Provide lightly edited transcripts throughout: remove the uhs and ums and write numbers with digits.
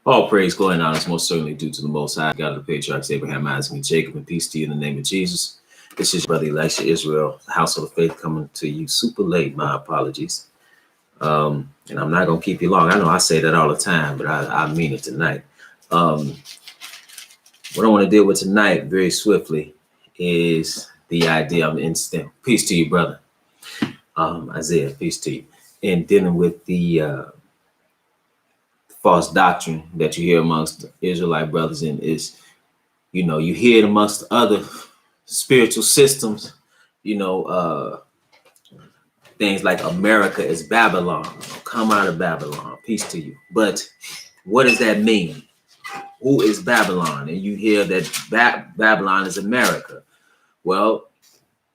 All praise, glory, and honor is most certainly due to the Most High, God of the patriarchs, Abraham, Isaac, and Jacob, and peace to you in the name of Jesus. This is Brother Elisha Israel, the Household of Faith, coming to you super late. My apologies. And I'm not going to keep you long. I know I say that all the time, but I mean it tonight. What I want to deal with tonight very swiftly is the idea of instant. Peace to you, brother. Isaiah, peace to you. In dealing with the false doctrine that you hear amongst Israelite brothers, and is, you hear it amongst other spiritual systems, things like America is Babylon, come out of Babylon, peace to you. But what does that mean? Who is Babylon? And you hear that Babylon is America. Well,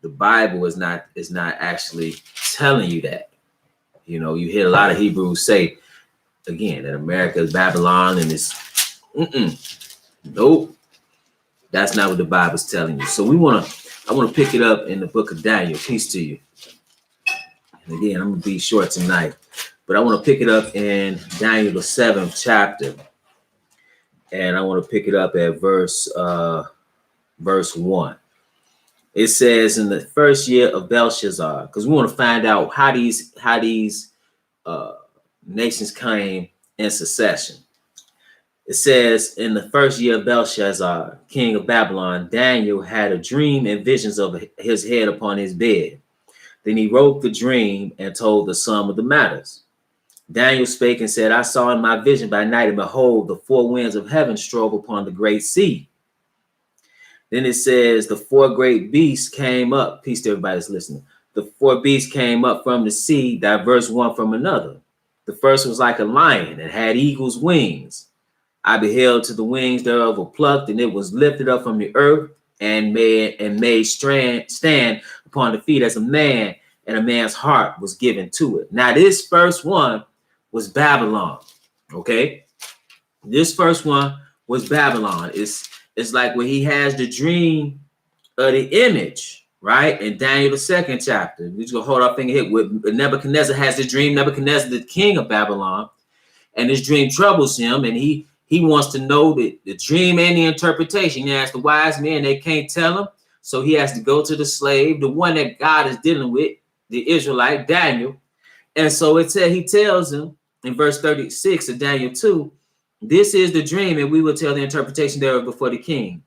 the Bible is not actually telling you that. You hear a lot of Hebrews say, again, that America is Babylon, and it's nope. That's not what the Bible's telling you. So I want to pick it up in the book of Daniel. Peace to you. And again, I'm gonna be short tonight, but I want to pick it up in Daniel, the 7th chapter, and I want to pick it up at verse 1. It says, in the first year of Belshazzar, because we want to find out how these nations came in succession. It says, in the first year of Belshazzar, king of Babylon, Daniel had a dream and visions of his head upon his bed. Then he wrote the dream and told the sum of the matters. Daniel spake and said, I saw in my vision by night, and behold, the four winds of heaven strove upon the great sea. Then it says, the four great beasts came up. Peace to everybody that's listening. The four beasts came up from the sea, diverse one from another. The first was like a lion and had eagle's wings. I beheld to the wings thereof were plucked, and it was lifted up from the earth and made stand upon the feet as a man, and a man's heart was given to it. Now, this first one was Babylon. Okay, this first one was Babylon. It's like when he has the dream of the image, right? In Daniel, the 2nd chapter, we're just gonna hold our finger here. With Nebuchadnezzar has the dream. Nebuchadnezzar, the king of Babylon, and this dream troubles him, and he wants to know the dream and the interpretation. He asks the wise men, they can't tell him, so he has to go to the slave, the one that God is dealing with, the Israelite, Daniel. And so he tells him in verse 36 of Daniel 2, this is the dream, and we will tell the interpretation thereof before the king.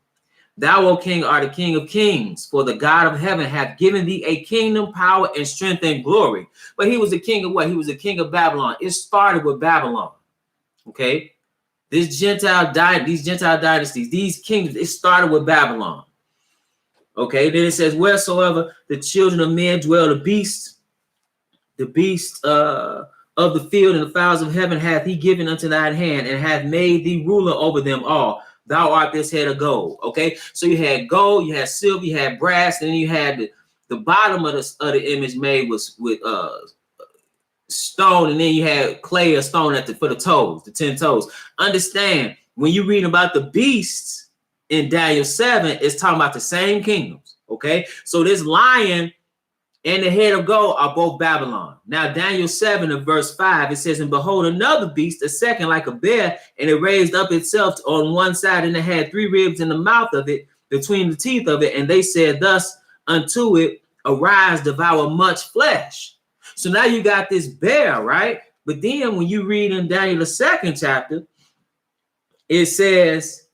Thou, O king, art the king of kings, for the God of heaven hath given thee a kingdom, power, and strength, and glory. But he was the king of what? He was the king of Babylon. It started with Babylon. Okay? These Gentile dynasties, these kingdoms, it started with Babylon. Okay, then it says, wheresoever the children of men dwell, the beast of the field and the fowls of heaven hath he given unto thine hand, and hath made thee ruler over them all. Thou art this head of gold. Okay, so you had gold, you had silver, you had brass, and then you had the bottom of the image made was with stone, and then you had clay or stone for the toes, the 10 toes. Understand, when you read about the beasts in Daniel 7, it's talking about the same kingdoms. Okay, so this lion and the head of gold are both Babylon. Now, Daniel 7 and verse 5, it says, and behold, another beast, a second like a bear, and it raised up itself on one side, and it had 3 ribs in the mouth of it, between the teeth of it, and they said thus unto it, arise, devour much flesh. So now you got this bear, right? But then when you read in Daniel, the 2nd chapter, it says,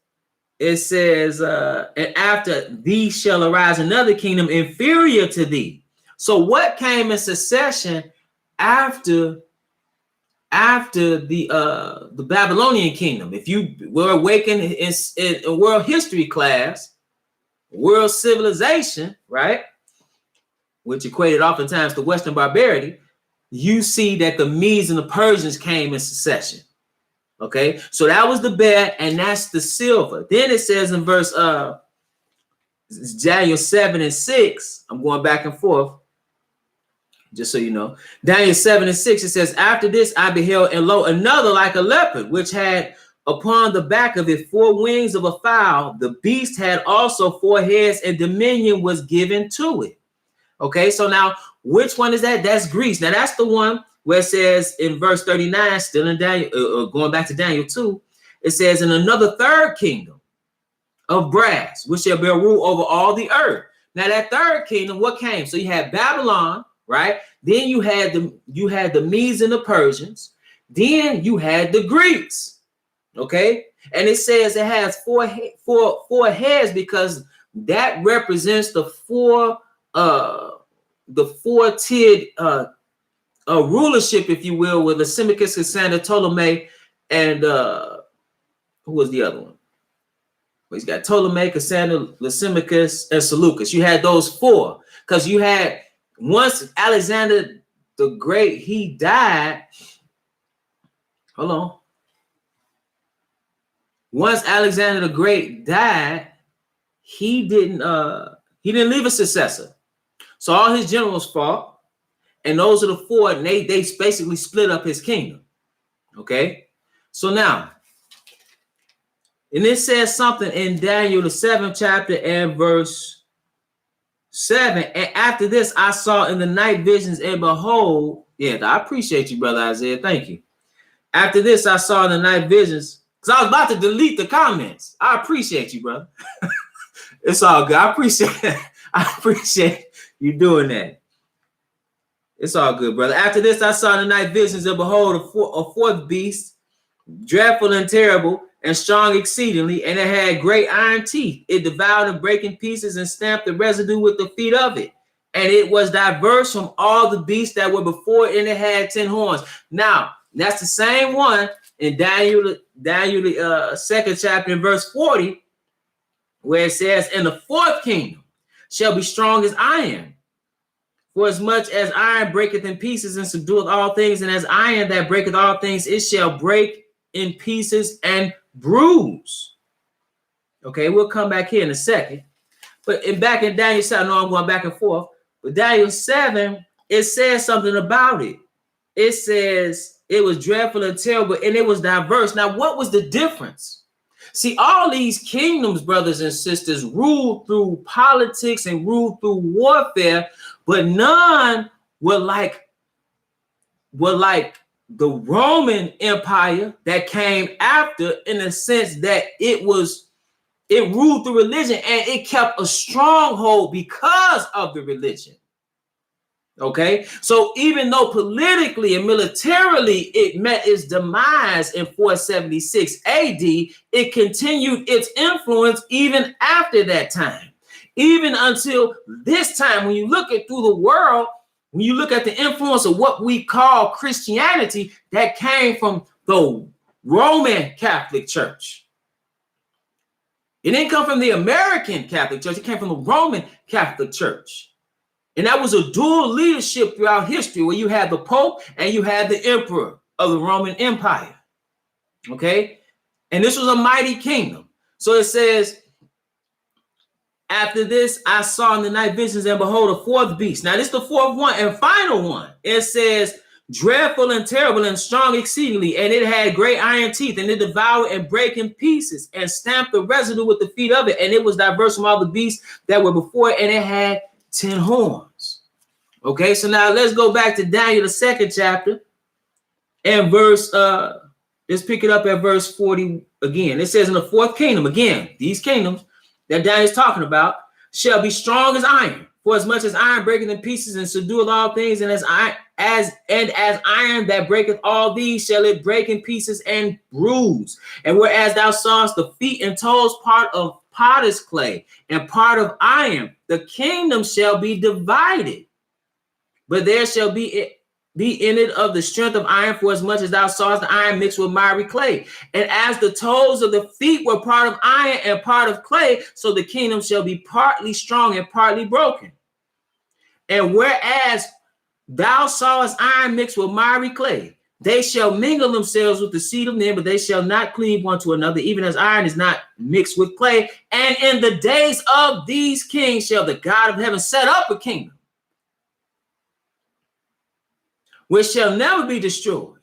and after thee shall arise another kingdom inferior to thee. So what came in succession after the Babylonian kingdom? If you were awakened in world history class, world civilization, right, which equated oftentimes to Western barbarity, you see that the Medes and the Persians came in succession. Okay, so that was the bear, and that's the silver. Then it says in verse Daniel 7 and 6, I'm going back and forth, just so you know. Daniel 7 and 6, it says, after this I beheld, and lo, another like a leopard, which had upon the back of it 4 wings of a fowl. The beast had also 4 heads, and dominion was given to it. Okay, so now which one is that? That's Greece. Now that's the one where it says in verse 39, still in Daniel, going back to Daniel 2, it says, in another third kingdom of brass, which shall bear rule over all the earth. Now that third kingdom, what came? So you had Babylon, right? Then you had the Medes and the Persians. Then you had the Greeks. Okay, and it says it has four heads because that represents the four-tiered rulership, if you will, with Lysimachus, Cassander, Ptolemy, and who was the other one? Well, he's got Ptolemy, Cassander, Lysimachus, and Seleucus. You had those four because you had, once Alexander the Great, he died. Hold on. Once Alexander the Great died, he didn't leave a successor. So all his generals fought, and those are the four, and they basically split up his kingdom. Okay, so now, and it says something in Daniel the 7th chapter and verse 7. And after this, I saw in the night visions, and behold, yeah, I appreciate you, brother Isaiah. Thank you. After this, I saw in the night visions, because I was about to delete the comments. I appreciate you, brother. It's all good. I appreciate you doing that. It's all good, brother. After this, I saw in the night visions, and behold, a fourth beast, dreadful and terrible, and strong exceedingly, and it had great iron teeth. It devoured and brake in pieces and stamped the residue with the feet of it. And it was diverse from all the beasts that were before it, and it had 10 horns. Now, that's the same one in Daniel the second chapter in verse 40, where it says, and the fourth kingdom shall be strong as iron. For as much as iron breaketh in pieces and subdueth all things, and as iron that breaketh all things, it shall break in pieces and bruise. Okay, we'll come back here in a second. But back in Daniel 7, I know I'm going back and forth, but Daniel 7, it says something about it. It says it was dreadful and terrible, and it was diverse. Now, what was the difference? See, all these kingdoms, brothers and sisters, ruled through politics and ruled through warfare, but none were like the Roman Empire that came after, in the sense that it ruled through religion, and it kept a stronghold because of the religion. Okay, so even though politically and militarily it met its demise in 476 AD, it continued its influence even after that time, even until this time. When you look at through the world, when you look at the influence of what we call Christianity, that came from the Roman Catholic Church. It didn't come from the American Catholic Church. It came from the Roman Catholic Church. And that was a dual leadership throughout history, where you had the Pope and you had the Emperor of the Roman Empire. Okay? And this was a mighty kingdom. So it says, after this, I saw in the night visions, and behold, a fourth beast. Now, this is the fourth one and final one. It says, dreadful and terrible and strong exceedingly, and it had great iron teeth, and it devoured and brake in pieces, and stamped the residue with the feet of it. And it was diverse from all the beasts that were before it, and it had 10 horns. Okay, so now let's go back to Daniel the 2nd chapter and verse, let's pick it up at verse 40 again. It says, in the fourth kingdom, again, these kingdoms that Daniel is talking about shall be strong as iron. For as much as iron breaketh in pieces and subdueth all things, and as iron that breaketh all these, shall it break in pieces and bruise. And whereas thou sawest the feet and toes part of potter's clay and part of iron, the kingdom shall be divided, but there shall be in it of the strength of iron, for as much as thou sawest the iron mixed with miry clay. And as the toes of the feet were part of iron and part of clay, so the kingdom shall be partly strong and partly broken. And whereas thou sawest iron mixed with miry clay, they shall mingle themselves with the seed of men, but they shall not cleave one to another, even as iron is not mixed with clay. And in the days of these kings shall the God of heaven set up a kingdom which shall never be destroyed.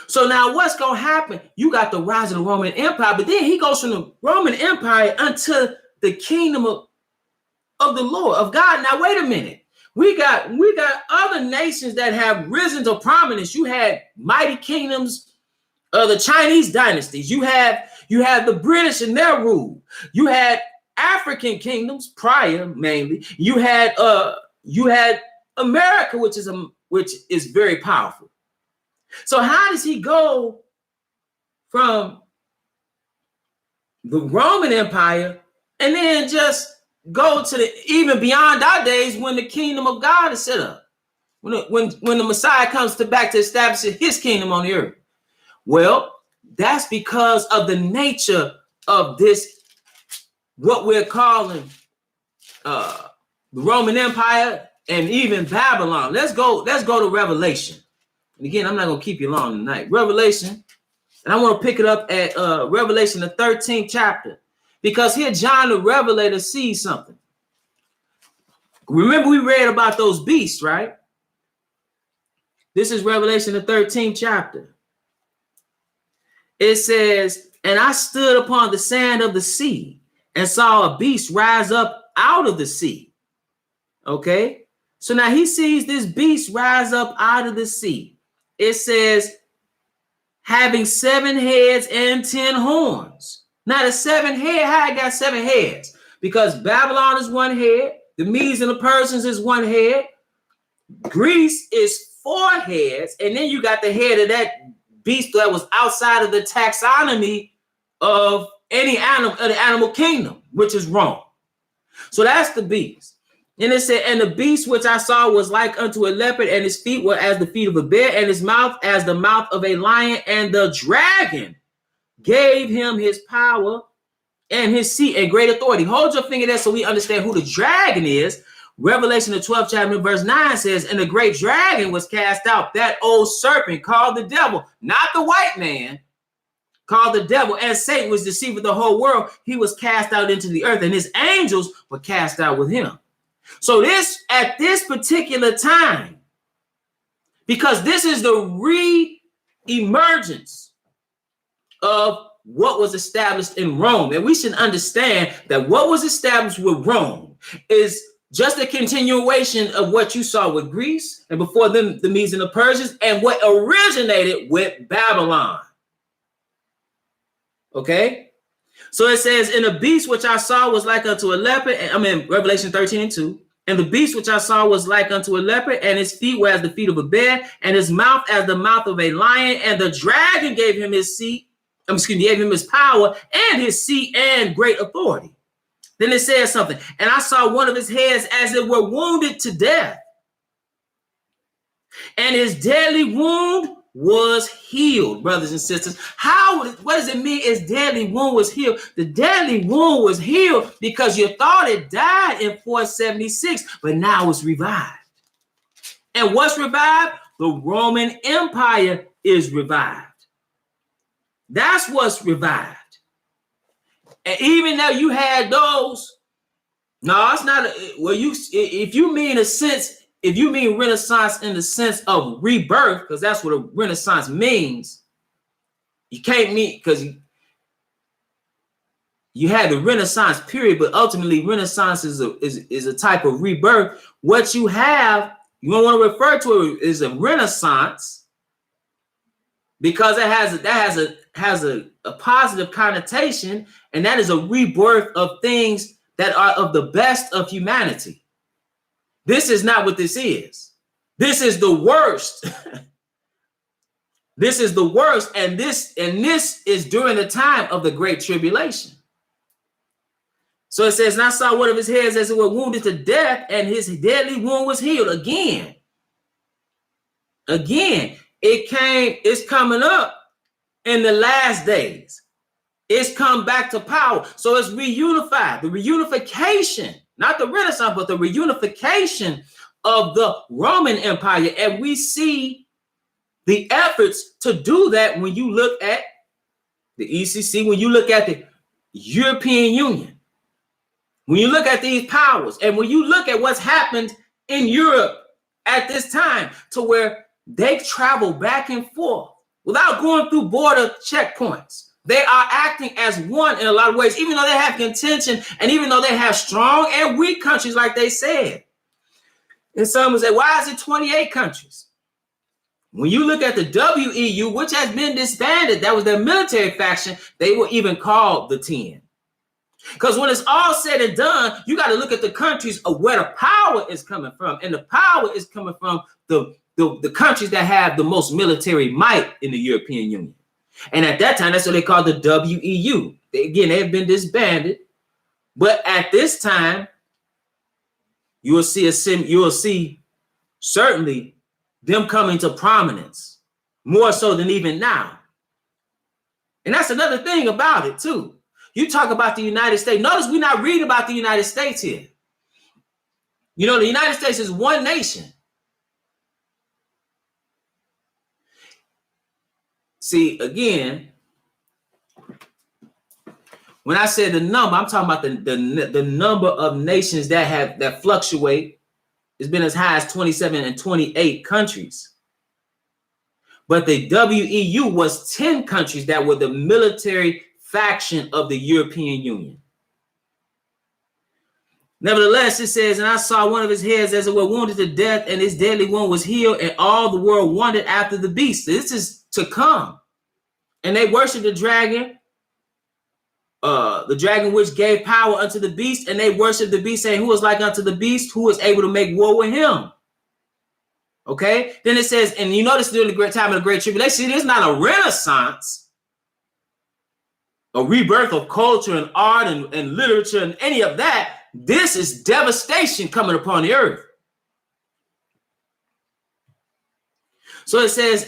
So now what's going to happen? You got the rise of the Roman Empire, but then he goes from the Roman Empire unto the kingdom of the Lord, of God. Now, wait a minute. We got other nations that have risen to prominence. You had mighty kingdoms the Chinese dynasties. You had the British and their rule. You had African kingdoms prior, mainly. You had America, which is very powerful. So how does he go from the Roman Empire and then just go to even beyond our days when the kingdom of God is set up, when the Messiah comes back to establish his kingdom on the earth? Well, that's because of the nature of this, what we're calling the Roman Empire and even Babylon. Let's go to Revelation. And again, I'm not going to keep you long tonight. Revelation, and I want to pick it up at Revelation, the 13th chapter, because here John the Revelator sees something. Remember, we read about those beasts, right? This is Revelation, the 13th chapter. It says, and I stood upon the sand of the sea and saw a beast rise up out of the sea. Okay. So now he sees this beast rise up out of the sea. It says, having 7 heads and 10 horns. Now the 7 head, how it got 7 heads? Because Babylon is 1 head. The Medes and the Persians is 1 head. Greece is 4 heads. And then you got the head of that beast that was outside of the taxonomy of any animal, of the animal kingdom, which is Rome. So that's the beast. And it said, and the beast which I saw was like unto a leopard, and his feet were as the feet of a bear, and his mouth as the mouth of a lion. And the dragon gave him his power and his seat and great authority. Hold your finger there so we understand who the dragon is. Revelation, the 12th chapter, verse 9 says, and the great dragon was cast out, that old serpent called the devil, not the white man, called the devil, and Satan was deceiving the whole world. He was cast out into the earth, and his angels were cast out with him. So at this particular time, because this is the re-emergence of what was established in Rome, and we should understand that what was established with Rome is just a continuation of what you saw with Greece, and before them, the Medes and the Persians, and what originated with Babylon. Okay? So it says, and the beast which I saw was like unto a leopard, and I'm in Revelation 13:2. And the beast which I saw was like unto a leopard, and his feet were as the feet of a bear, and his mouth as the mouth of a lion. And the dragon gave him his gave him his power and his seat and great authority. Then it says something, and I saw one of his heads as it were wounded to death, and his deadly wound was healed. Brothers and sisters, what does it mean his deadly wound was healed? The deadly wound was healed because you thought it died in 476, but now it's revived. And what's revived? The Roman Empire is revived. That's what's revived. And even though you had those, no, it's not. If you mean Renaissance in the sense of rebirth, because that's what a Renaissance means, you can't mean, because you had the Renaissance period, but ultimately Renaissance is a type of rebirth. What you have, you don't want to refer to it as a Renaissance, because it has a positive connotation, and that is a rebirth of things that are of the best of humanity. This is not what this is. This is the worst. This is the worst, and this is during the time of the Great Tribulation. So it says, and I saw one of his heads as it were wounded to death, and his deadly wound was healed. Again, it's coming up in the last days. It's come back to power. So it's reunified. The reunification, not the Renaissance, but the reunification of the Roman Empire. And we see the efforts to do that when you look at the ECC, when you look at the European Union, when you look at these powers, and when you look at what's happened in Europe at this time, to where they travel back and forth without going through border checkpoints. They are acting as one in a lot of ways, even though they have contention, and even though they have strong and weak countries, like they said. And some would say, why is it 28 countries? When you look at the WEU, which has been disbanded, that was their military faction, they were even called the 10. Because when it's all said and done, you got to look at the countries of where the power is coming from. And the power is coming from the countries that have the most military might in the European Union. And at that time, that's what they call the WEU. They have been disbanded. But at this time, you will see certainly them coming to prominence more so than even now. And that's another thing about it too. You talk about the United States. Notice we're not reading about the United States here. You know, the United States is one nation. See, again, when I say the number, I'm talking about the number of nations that fluctuate. It's been as high as 27 and 28 countries. But the WEU was 10 countries that were the military faction of the European Union. Nevertheless, it says, and I saw one of his heads as it were wounded to death, and his deadly wound was healed, and all the world wondered after the beast. This is to come. And they worshiped the dragon which gave power unto the beast, and they worshiped the beast, saying, who is like unto the beast, who is able to make war with him? Okay, then it says, and you notice during the great time of the Great Tribulation, it's not a renaissance, a rebirth of culture and art and literature and any of that. This is devastation coming upon the earth. So it says,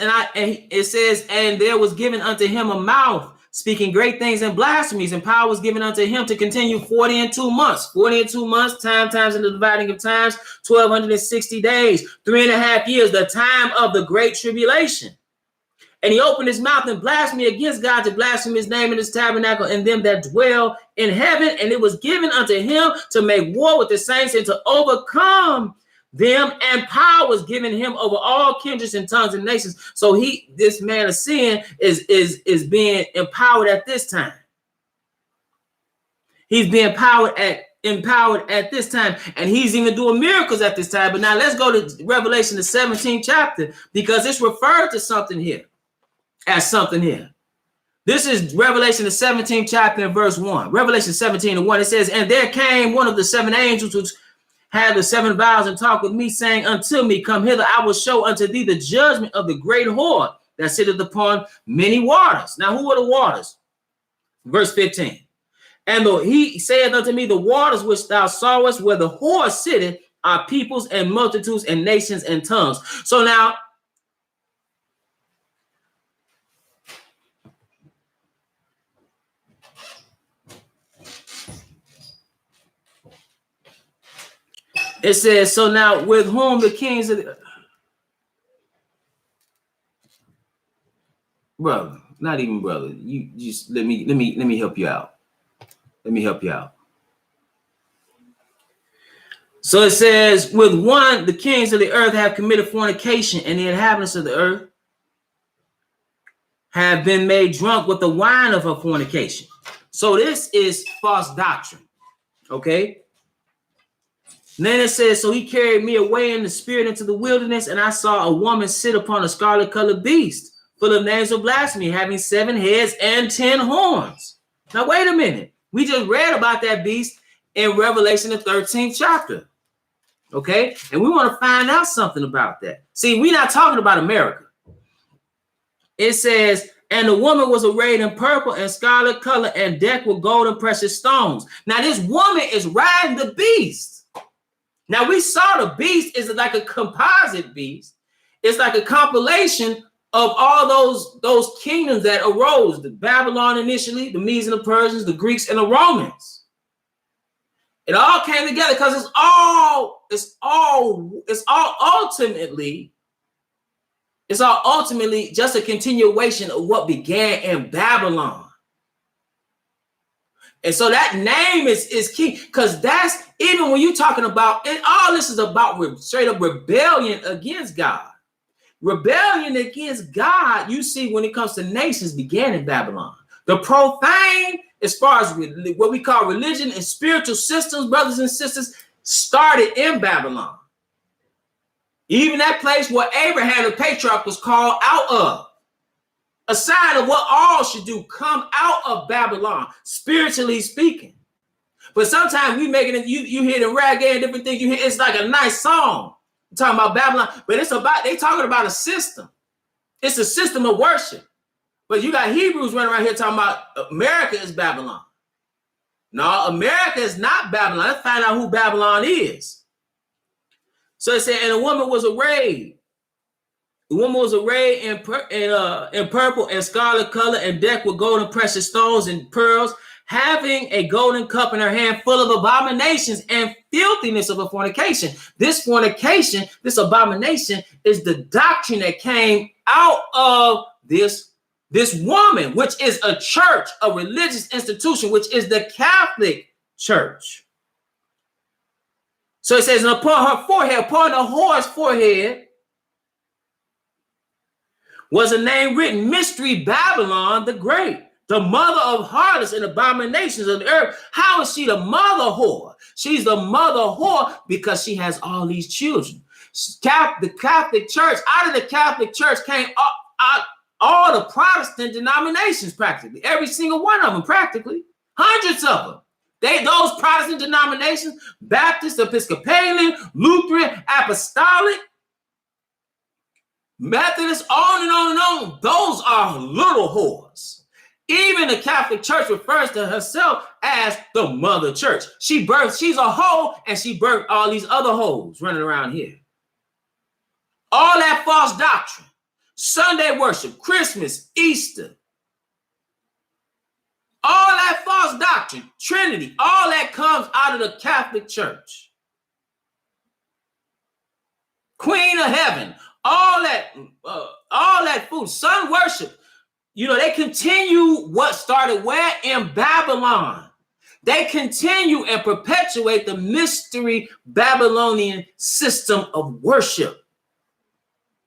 and there was given unto him a mouth, speaking great things and blasphemies, and power was given unto him to continue 40 and 2 months. 40 and 2 months, times in the dividing of times, 1260 days, 3.5 years, the time of the great tribulation. And he opened his mouth and blasphemed against God, to blaspheme his name in his tabernacle and them that dwell in heaven. And it was given unto him to make war with the saints and to overcome them, and power was given him over all kindreds and tongues and nations. So this man of sin is being empowered at this time. He's being empowered at this time, and he's even doing miracles at this time. But now let's go to Revelation, the 17th chapter, because it's referred to something here as something here. This is Revelation, the 17th chapter and verse 1. Revelation 17 and 1. It says, and there came one of the 7 angels which had the 7 vials, and talked with me, saying unto me, come hither, I will show unto thee the judgment of the great whore that sitteth upon many waters. Now, who are the waters? Verse 15. And he saith unto me, the waters which thou sawest, where the whore sitteth, are peoples and multitudes and nations and tongues. So now, it says, so now with whom the kings of the brother, not even brother. You just let me help you out. Let me help you out. So it says, with one, the kings of the earth have committed fornication, and the inhabitants of the earth have been made drunk with the wine of her fornication. So this is false doctrine. Okay. And then it says, so he carried me away in the spirit into the wilderness, and I saw a woman sit upon a scarlet colored beast, full of names of blasphemy, having 7 heads and 10 horns. Now, wait a minute. We just read about that beast in Revelation, the 13th chapter. Okay. And we want to find out something about that. See, we're not talking about America. It says, and the woman was arrayed in purple and scarlet color and decked with gold and precious stones. Now, this woman is riding the beast. Now, we saw the beast is like a composite beast. It's like a compilation of all those kingdoms that arose, the Babylon initially, the Medes and the Persians, the Greeks and the Romans. It all came together because it's all ultimately just a continuation of what began in Babylon. And so that name is key, because that's, even when you're talking about it, all this is about straight up rebellion against God. Rebellion against God, you see, when it comes to nations, began in Babylon. The profane, as far as what we call religion and spiritual systems, brothers and sisters, started in Babylon. Even that place where Abraham, the patriarch, was called out of. A sign of what all should do, come out of Babylon, spiritually speaking. But sometimes we make it, you hear the reggae and different things, you hear it's like a nice song. You're talking about Babylon, but they talking about a system. It's a system of worship. But you got Hebrews running around here talking about America is Babylon. No, America is not Babylon. Let's find out who Babylon is. So it said, and a woman was arrayed. The woman was arrayed in purple and scarlet color and decked with golden precious stones and pearls, having a golden cup in her hand full of abominations and filthiness of a fornication. This fornication, this abomination, is the doctrine that came out of this woman, which is a church, a religious institution, which is the Catholic Church. So it says, and upon her forehead, upon the whore's forehead, was a name written, Mystery Babylon the Great, the mother of harlots and abominations of the earth. How is she the mother whore? She's the mother whore because she has all these children. The Catholic Church, out of the Catholic Church came all the Protestant denominations, practically. Every single one of them, practically. Hundreds of them. Those Protestant denominations, Baptist, Episcopalian, Lutheran, Apostolic, Methodist, on and on and on. Those are little whores. Even the Catholic Church refers to herself as the mother church. She's a hoe, and she birthed all these other hoes running around here. All that false doctrine, Sunday worship, Christmas, Easter, all that false doctrine, Trinity, all that comes out of the Catholic Church. Queen of Heaven, all that food, sun worship. You know, they continue what started where? In Babylon. They continue and perpetuate the mystery Babylonian system of worship.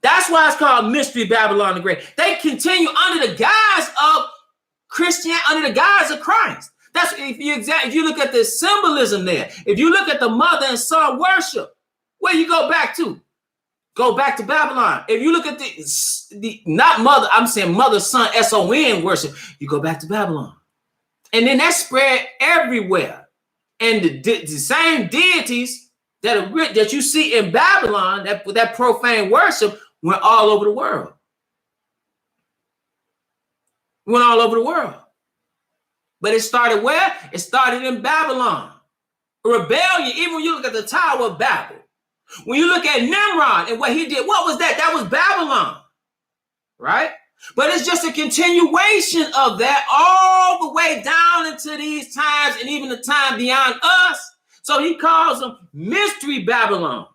That's why it's called Mystery Babylon the Great. They continue under the guise of Christianity, under the guise of Christ. That's if you look at the symbolism there. If you look at the mother and son worship, where you go back to? Go back to Babylon. If you look at the not mother, I'm saying mother, son, S-O-N worship, you go back to Babylon. And then that spread everywhere. And the same deities that you see in Babylon, that profane worship, went all over the world. Went all over the world. But it started where? It started in Babylon. A rebellion, even when you look at the Tower of Babel. When you look at Nimrod and what he did, what was that? That was Babylon, right? But it's just a continuation of that all the way down into these times and even the time beyond us. So he calls them Mystery Babylon.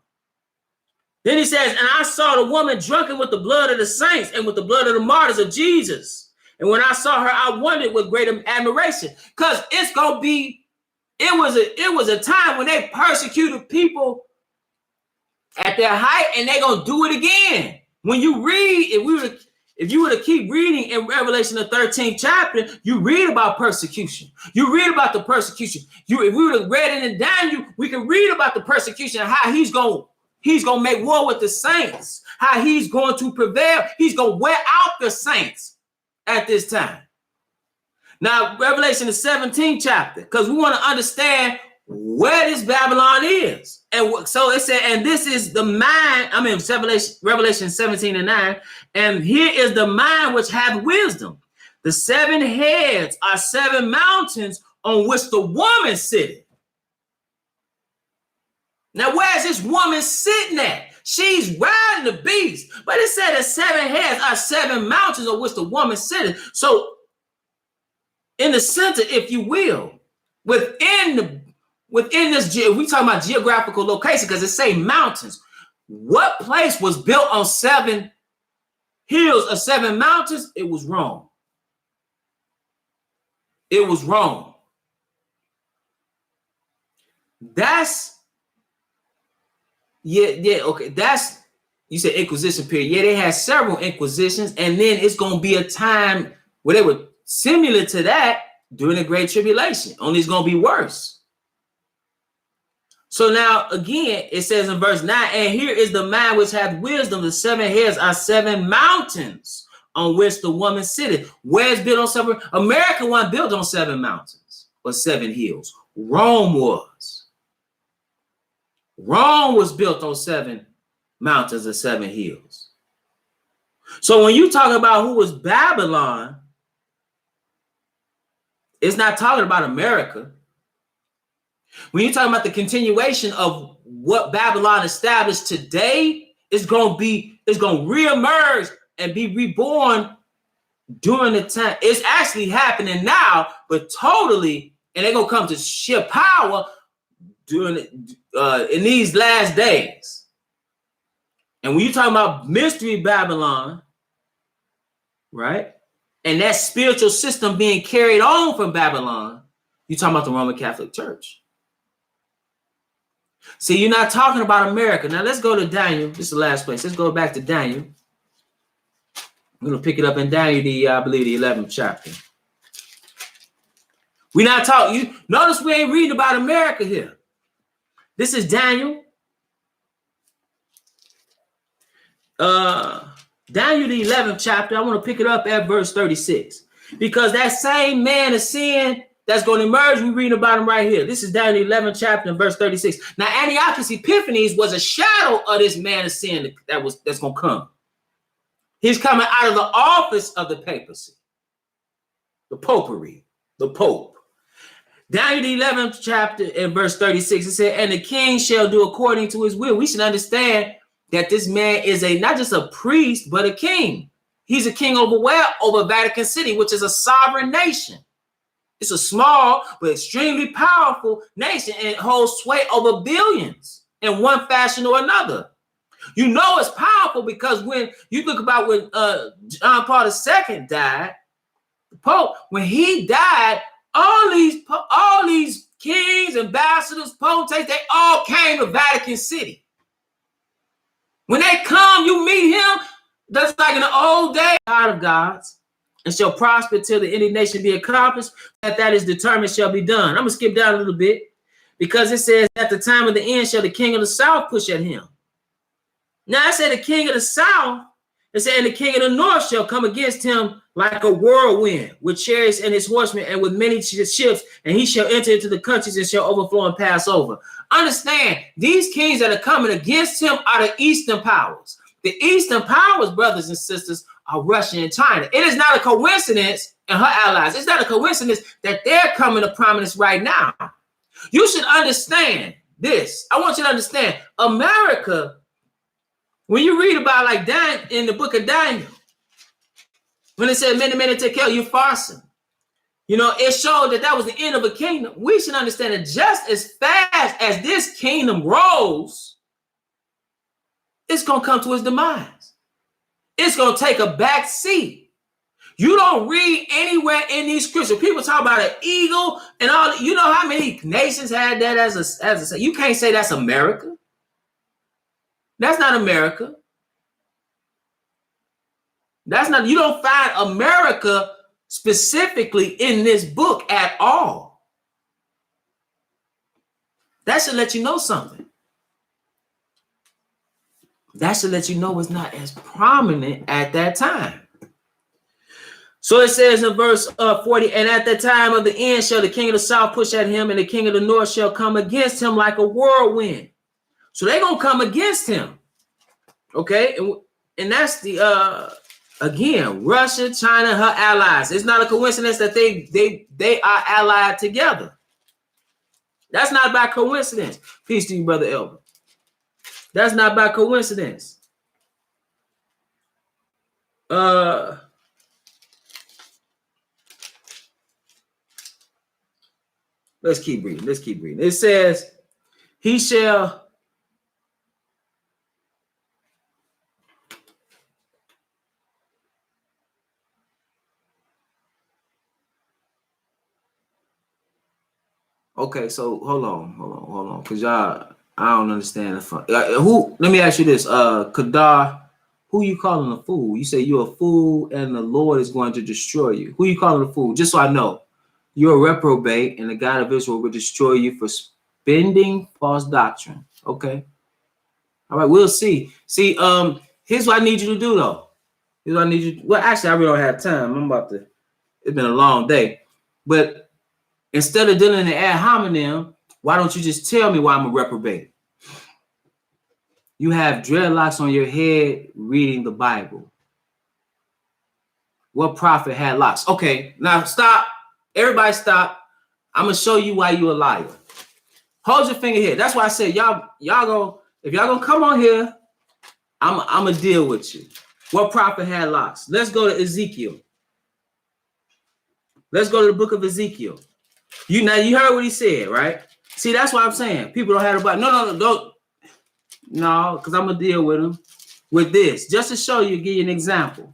Then he says, and I saw the woman drunken with the blood of the saints and with the blood of the martyrs of Jesus. And when I saw her, I wondered with great admiration, because it was a time when they persecuted people at their height, and they're gonna do it again. When you read, if you were to keep reading in Revelation the 13th chapter, you read about persecution. You read about the persecution. If we would have read it in Daniel, we can read about the persecution and how he's gonna make war with the saints, how he's going to prevail. He's gonna wear out the saints at this time. Now, Revelation the 17th chapter, because we want to understand where this Babylon is. And so it said, and this is the mind, Revelation 17 and 9, and here is the mind which hath wisdom. The 7 heads are 7 mountains on which the woman sitteth. Now, where is this woman sitting at? She's riding the beast. But it said that 7 heads are 7 mountains on which the woman sitteth. So in the center, if you will, within this, we talking about geographical location because it say mountains. What place was built on 7 hills or 7 mountains? It was Rome. It was Rome. Okay. That's, you said Inquisition period. Yeah, they had several Inquisitions, and then it's going to be a time where they were similar to that during the Great Tribulation. Only it's going to be worse. So now again, it says in verse 9, and here is the man which hath wisdom. The 7 heads are 7 mountains on which the woman sitteth. Where is built on 7? America wasn't built on 7 mountains or 7 hills. Rome was. Rome was built on 7 mountains and 7 hills. So when you talk about who was Babylon, it's not talking about America. When you're talking about the continuation of what Babylon established today, it's going to reemerge and be reborn during the time. It's actually happening now, but totally, and they're going to come to sheer power during in these last days. And when you're talking about mystery Babylon, right, and that spiritual system being carried on from Babylon, you're talking about the Roman Catholic Church. See, you're not talking about America. Now let's go to Daniel. This is the last place. Let's go back to Daniel. I'm going to pick it up in Daniel, I believe, the 11th chapter. We're not talking. You notice we ain't reading about America here. This is Daniel. Daniel, the 11th chapter. I want to pick it up at verse 36. Because that same man of sin that's going to emerge, we read about him right here. This is Daniel 11th chapter and verse 36. Now, Antiochus Epiphanes was a shadow of this man of sin that's going to come. He's coming out of the office of the papacy, the popery, the pope. Daniel the 11th chapter and verse 36, it said, and the king shall do according to his will. We should understand that this man is not just a priest, but a king. He's a king over where? Over Vatican City, which is a sovereign nation. It's a small but extremely powerful nation, and it holds sway over billions in one fashion or another. You know it's powerful because when you look about when John Paul II died, the Pope, when he died, all these kings, ambassadors, potentates, they all came to Vatican City. When they come, you meet him. That's like in the old day, God of gods, and shall prosper till the indignation be accomplished, that is determined shall be done. I'm going to skip down a little bit because it says, at the time of the end shall the king of the south push at him. Now I said the king of the south, it said, and the king of the north shall come against him like a whirlwind, with chariots and his horsemen, and with many ships, and he shall enter into the countries and shall overflow and pass over. Understand, these kings that are coming against him are the Eastern powers. The Eastern powers, brothers and sisters, are Russia and China. It is not a coincidence, and her allies, it's not a coincidence that they're coming to prominence right now. You should understand this. I want you to understand, America, when you read about like that in the book of Daniel, when it said many take care of you, farson, you know, it showed that was the end of a kingdom. We should understand that just as fast as this kingdom rose, it's going to come to its demise. It's going to take a back seat. You don't read anywhere in these scriptures. People talk about an eagle and all. You know how many nations had that as a you can't say that's America. That's not America. That's not, you don't find America specifically in this book at all. That should let you know something. That should let you know it's not as prominent at that time. So it says in verse 40, and at the time of the end shall the king of the south push at him, and the king of the north shall come against him like a whirlwind. So they're going to come against him. Okay? And that's the, again, Russia, China, her allies. It's not a coincidence that they are allied together. That's not by coincidence. Peace to you, Brother Elber. That's not by coincidence. Let's keep reading. It says, he shall okay, so hold on, because y'all, I don't understand the fun. Who? Let me ask you this, Kadar, who you calling a fool? You say you're a fool, and the Lord is going to destroy you. Who you calling a fool? Just so I know, you're a reprobate, and the God of Israel will destroy you for Bending false doctrine. Okay. All right, we'll see. See, here's what I need you to do though. Here's what I need you to, well, actually, I really don't have time. It's been a long day. But instead of dealing in ad hominem, why don't you just tell me why I'm a reprobate? You have dreadlocks on your head reading the Bible. What prophet had locks? Okay, now stop. Everybody stop. I'm gonna show you why you a liar. Hold your finger here. That's why I said y'all go. If y'all gonna come on here, I'm gonna deal with you. What prophet had locks? Let's go to Ezekiel. Let's go to the book of Ezekiel. You heard what he said, right? See, that's what I'm saying. People don't have the Bible. No, because I'm gonna deal with them with this just to show you, give you an example.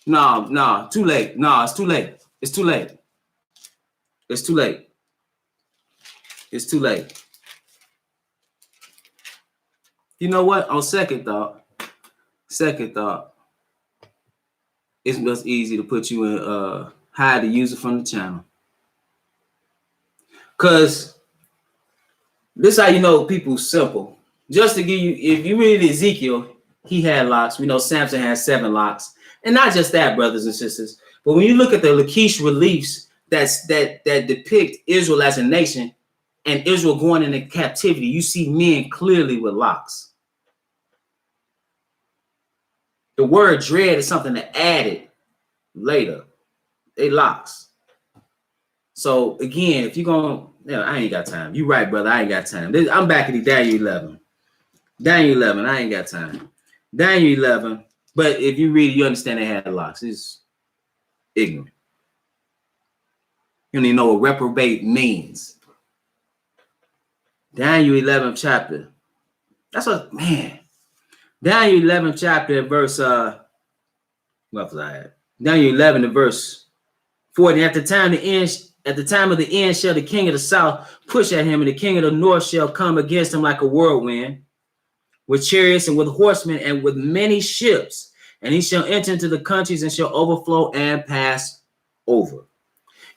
No, too late. No, it's too late. It's too late. It's too late. It's too late. You know what? On second thought, it's just easy to put you in hide the user from the channel. Cause this is how you know people simple. Just to give you, if you read Ezekiel, he had locks. We know Samson had 7 locks. And not just that, brothers and sisters, but when you look at the Lachish reliefs that depict Israel as a nation and Israel going into captivity, you see men clearly with locks. The word dread is something that added later. They locks. So again, if you're going, I ain't got time. You right, brother. I ain't got time. I'm back at Daniel 11. Daniel 11. I ain't got time. Daniel 11. But if you read it, you understand they had locks. It's ignorant. You don't even know what reprobate means. Daniel 11 chapter. That's what, man. Daniel 11 chapter, verse, what was I at? Daniel 11 to verse 40. At the time of the end shall the king of the south push at him, and the king of the north shall come against him like a whirlwind, with chariots and with horsemen and with many ships. And he shall enter into the countries and shall overflow and pass over.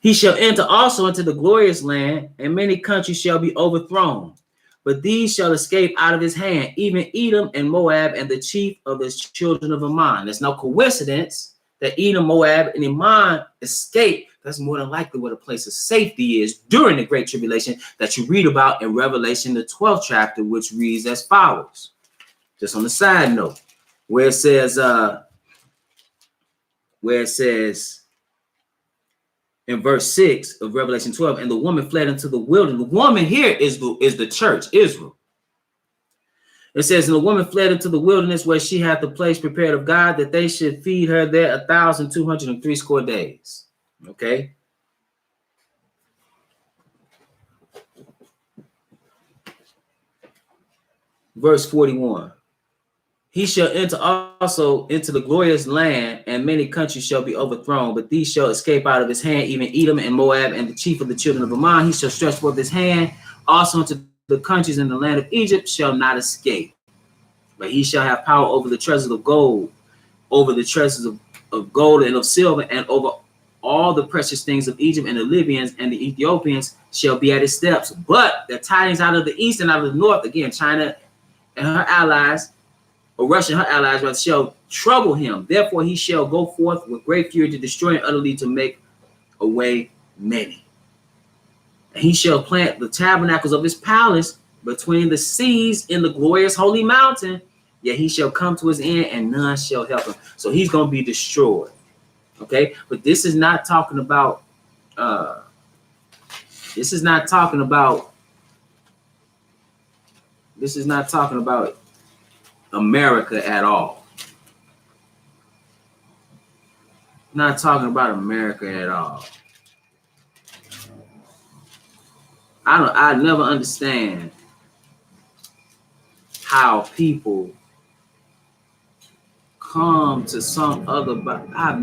He shall enter also into the glorious land, and many countries shall be overthrown. But these shall escape out of his hand, even Edom and Moab and the chief of the children of Ammon. There's no coincidence that Edom, Moab, and Ammon escape. That's more than likely what a place of safety is during the Great Tribulation that you read about in Revelation, the 12th chapter, which reads as follows. Just on the side note, where it says in verse 6 of Revelation 12, and the woman fled into the wilderness. The woman here is the church, Israel. It says, and the woman fled into the wilderness where she had the place prepared of God, that they should feed her there 1,260 days. Okay. Verse 41. He shall enter also into the glorious land, and many countries shall be overthrown, but these shall escape out of his hand, even Edom and Moab and the chief of the children of Ammon. He shall stretch forth his hand also into the countries in the land of Egypt shall not escape. But he shall have power over the treasures of gold, over the treasures of gold and of silver, and over all the precious things of Egypt, and the Libyans and the Ethiopians shall be at his steps. But the tidings out of the east and out of the north, again, China and her allies, or Russia and her allies, rather, shall trouble him. Therefore he shall go forth with great fury to destroy and utterly to make away many. And he shall plant the tabernacles of his palace between the seas in the glorious holy mountain. Yet he shall come to his end, and none shall help him. So he's going to be destroyed. Okay, but this is not talking about. This is not talking about America at all. Not talking about America at all. I never understand how people come to some other, but that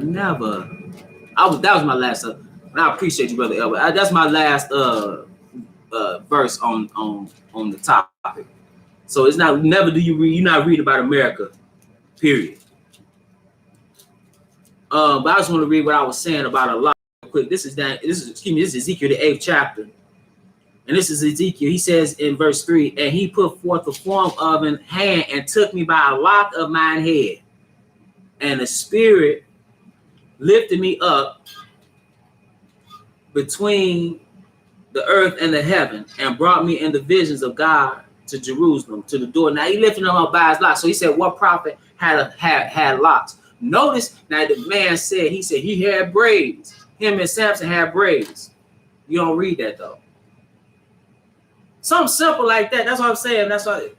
was my last, and I appreciate you, Brother Elbert. That's my last verse on the topic. So it's not, never do you not read about America, period. But I just want to read what I was saying about a lot quick. This is Ezekiel, the 8th chapter. And this is Ezekiel. He says in verse 3, and he put forth the form of an hand and took me by a lock of mine head. And the spirit lifted me up between the earth and the heaven and brought me in the visions of God to Jerusalem, to the door. Now he lifted him up by his locks. So he said, what prophet had locks? Notice now the man said, he had braids. Him and Samson had braids. You don't read that though. Something simple like that. That's what I'm saying. That's what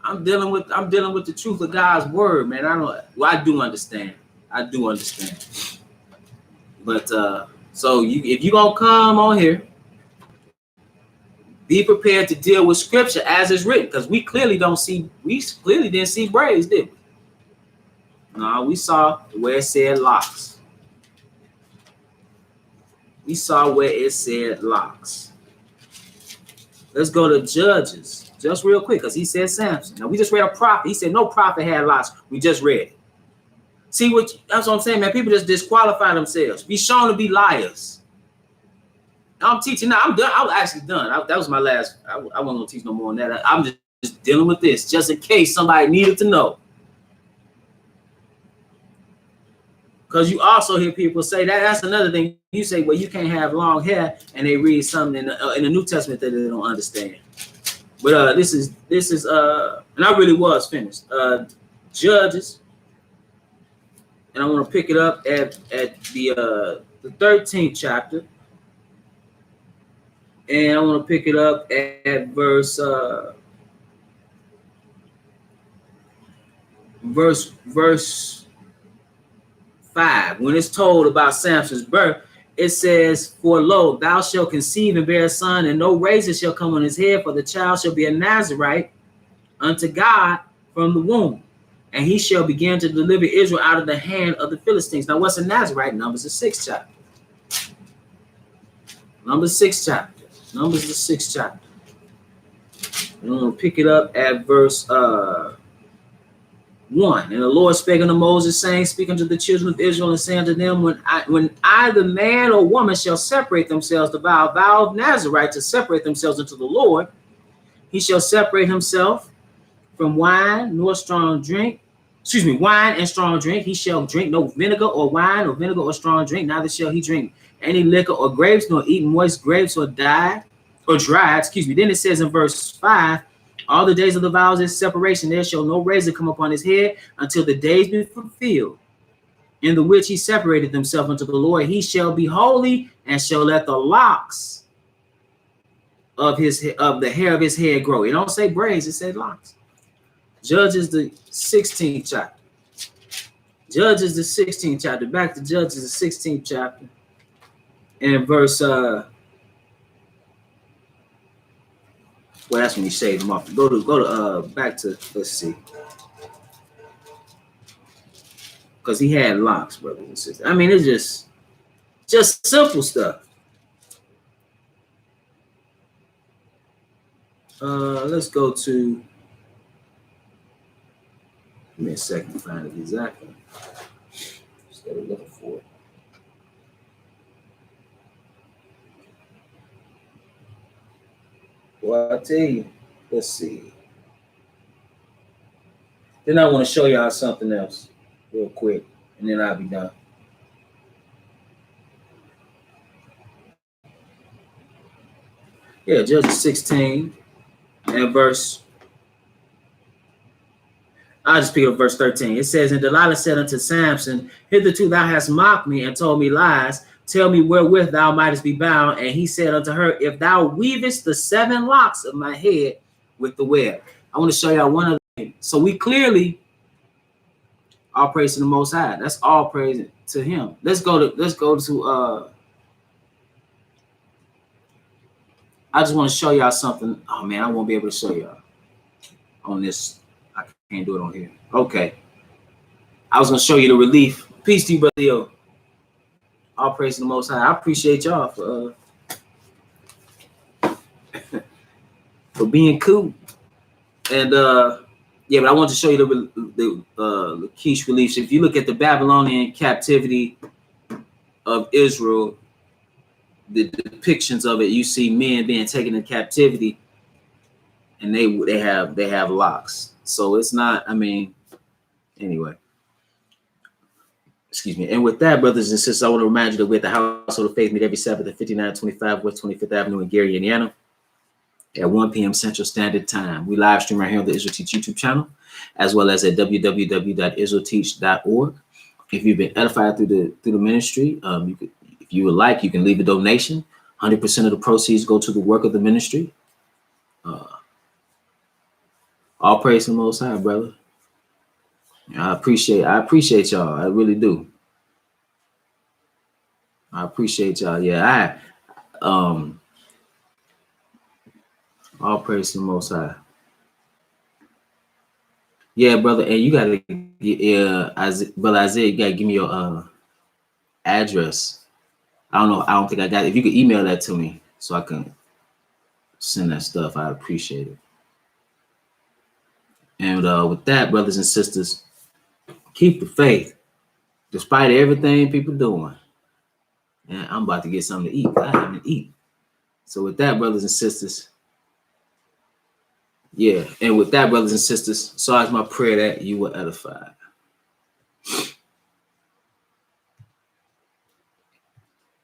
I'm dealing with. I'm dealing with the truth of God's word, man. I do understand. But so if you gonna come on here, be prepared to deal with scripture as it's written, because we clearly didn't see braids, did we? No, we saw where it said locks. We saw where it said locks. Let's go to Judges just real quick, because he said Samson. Now we just read a prophet. He said no prophet had locks. We just read it. See that's what I'm saying, man. People just disqualify themselves. Be shown to be liars. I'm teaching now. I'm done. I was actually done. That was my last. I wasn't gonna teach no more on that. I'm just dealing with this, just in case somebody needed to know. Because you also hear people say that's another thing. You say, well, you can't have long hair, and they read something in the New Testament that they don't understand. But this is and I really was finished. Judges, and I want to pick it up at the 13th chapter, and I want to pick it up at verse 5. When it's told about Samson's birth, it says, for lo, thou shalt conceive and bear a son, and no razor shall come on his head, for the child shall be a Nazarite unto God from the womb, and he shall begin to deliver Israel out of the hand of the Philistines. Now, what's a Nazarite? Numbers the 6th chapter. Numbers the 6th chapter. I'm going to pick it up at verse 1. And the Lord spake unto Moses, saying, speak unto the children of Israel, and say unto them, when either man or woman shall separate themselves to vow a vow of Nazarite, to separate themselves unto the Lord, he shall separate himself from wine and strong drink. He shall drink no vinegar or wine, or vinegar or strong drink, neither shall he drink any liquor or grapes, nor eat moist grapes or dry. Then it says in verse 5, all the days of the vows of separation, there shall no razor come upon his head until the days be fulfilled, in the which he separated himself unto the Lord. He shall be holy, and shall let the locks of the hair of his head grow. It don't say braids, it says locks. Judges the 16th chapter. Back to Judges the 16th chapter, and verse well, that's when he shaved him off. Go to back to, let's see, because he had locks, brothers and sisters. I mean, it's just simple stuff. Let's go to. Give me a second to find it exactly. Just gotta look for it. Well, I tell you, let's see. Then I want to show y'all something else real quick, and then I'll be done. Yeah, Judges 16 and verse. I'll just pick up verse 13. It says, and Delilah said unto Samson, hitherto thou hast mocked me and told me lies. Tell me wherewith thou mightest be bound. And he said unto her, if thou weavest the 7 locks of my head with the web. I want to show y'all one other thing. So we clearly all praise to the Most High. That's all praise to him. Let's go to I just want to show y'all something. Oh man, I won't be able to show y'all on this. I can't do it on here. Okay. I was gonna show you the relief. Peace to you, brother. Yo. All praise to the Most High. I appreciate y'all for being cool. And yeah, but I want to show you the Lachish reliefs. If you look at the Babylonian captivity of Israel, the depictions of it, you see men being taken into captivity, and they have locks. So it's not. I mean, anyway. Excuse me. And with that, brothers and sisters, I want to remind you that we're at the Household of Faith, meet every Sabbath at 5925 West 25th Avenue in Gary, Indiana, at 1 p.m. Central Standard Time. We live stream right here on the Israel Teach YouTube channel, as well as at www.israelteach.org. If you've been edified through the ministry, if you would like, you can leave a donation. 100% of the proceeds go to the work of the ministry. All praise to the Most High, brother. I appreciate y'all. I really do. I appreciate y'all. Yeah, all praise to the Most High. Yeah, brother, and you gotta, brother Isaiah, you gotta give me your address. I don't know. I don't think I got it. If you could email that to me so I can send that stuff, I'd appreciate it. And with that, brothers and sisters, keep the faith, despite everything people doing. And I'm about to get something to eat. I haven't eaten. So with that, brothers and sisters, yeah. And with that, brothers and sisters, so it's my prayer that you were edified.